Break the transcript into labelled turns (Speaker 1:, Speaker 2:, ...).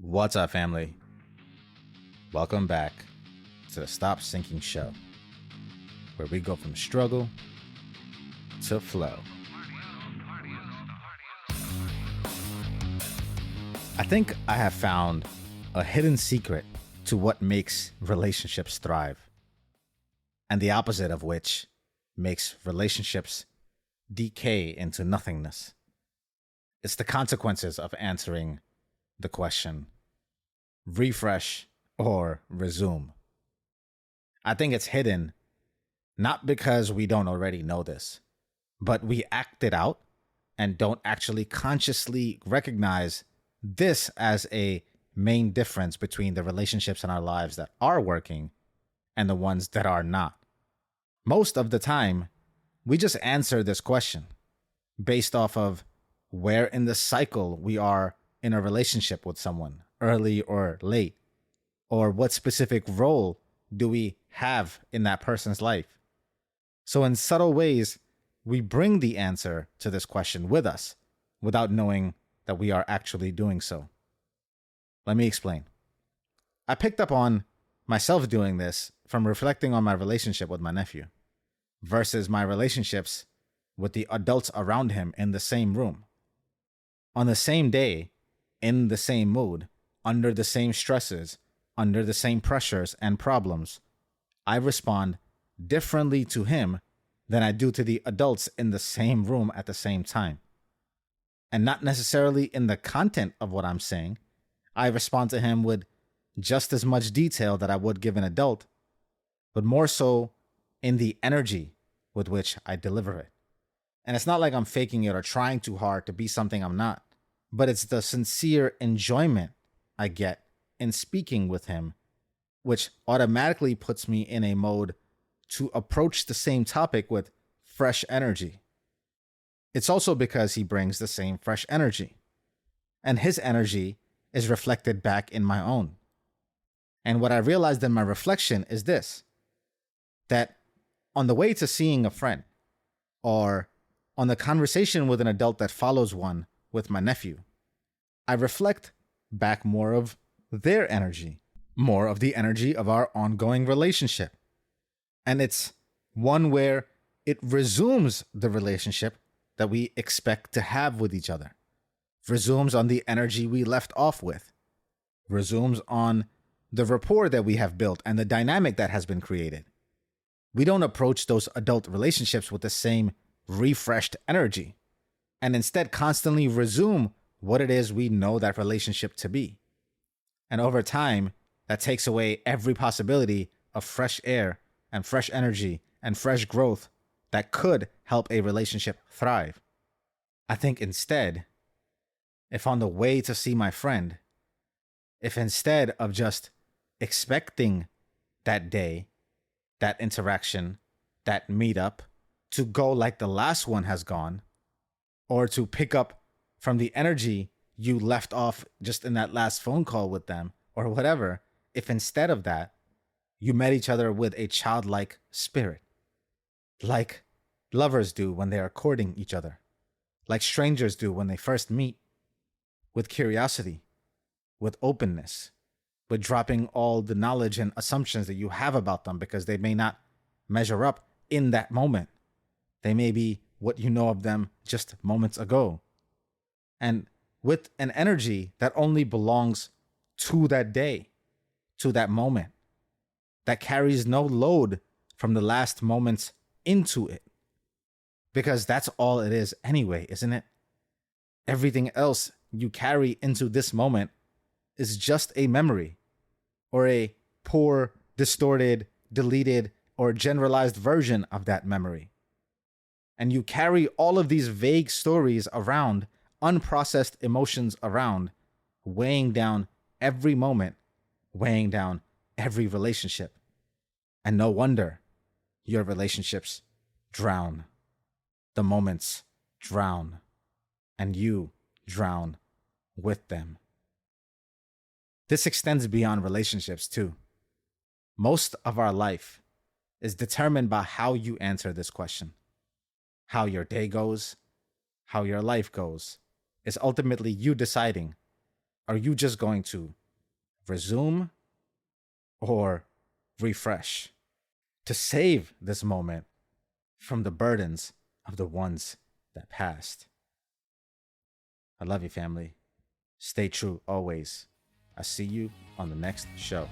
Speaker 1: What's up, family? Welcome back to the Stop Sinking Show, where we go from struggle to flow. I think I have found a hidden secret to what makes relationships thrive, and the opposite of which makes relationships decay into nothingness. It's the consequences of answering the question, refresh or resume. I think it's hidden, not because we don't already know this, but we act it out and don't actually consciously recognize this as a main difference between the relationships in our lives that are working and the ones that are not. Most of the time, we just answer this question based off of where in the cycle we are in a relationship with someone, early or late, or what specific role do we have in that person's life. So in subtle ways, we bring the answer to this question with us without knowing that we are actually doing so. Let me explain. I picked up on myself doing this from reflecting on my relationship with my nephew versus my relationships with the adults around him in the same room. On the same day, in the same mood, under the same stresses, under the same pressures and problems, I respond differently to him than I do to the adults in the same room at the same time. And not necessarily in the content of what I'm saying. I respond to him with just as much detail that I would give an adult, but more so in the energy with which I deliver it. And it's not like I'm faking it or trying too hard to be something I'm not, but it's the sincere enjoyment I get in speaking with him, which automatically puts me in a mode to approach the same topic with fresh energy. It's also because he brings the same fresh energy, and his energy is reflected back in my own. And what I realized in my reflection is this, that on the way to seeing a friend, or on the conversation with an adult that follows one with my nephew, I reflect back more of their energy, more of the energy of our ongoing relationship. And it's one where it resumes the relationship that we expect to have with each other, resumes on the energy we left off with, resumes on the rapport that we have built and the dynamic that has been created. We don't approach those adult relationships with the same refreshed energy, and instead constantly resume what it is we know that relationship to be. And over time, that takes away every possibility of fresh air and fresh energy and fresh growth that could help a relationship thrive. I think instead, if on the way to see my friend, if instead of just expecting that day, that interaction, that meetup to go like the last one has gone, or to pick up from the energy you left off just in that last phone call with them, or whatever, if instead of that, you met each other with a childlike spirit, like lovers do when they are courting each other, like strangers do when they first meet, with curiosity, with openness, with dropping all the knowledge and assumptions that you have about them because they may not measure up in that moment. They may be what you know of them just moments ago. And with an energy that only belongs to that day, to that moment, that carries no load from the last moments into it. Because that's all it is anyway, isn't it? Everything else you carry into this moment is just a memory, or a poor, distorted, deleted, or generalized version of that memory. And you carry all of these vague stories around, unprocessed emotions around, weighing down every moment, weighing down every relationship. And no wonder your relationships drown. The moments drown. And you drown with them. This extends beyond relationships too. Most of our life is determined by how you answer this question. How your day goes, how your life goes, is ultimately you deciding Are you just going to resume or refresh to save this moment from the burdens of the ones that passed? I love you, family. Stay true always. I see you on the next show.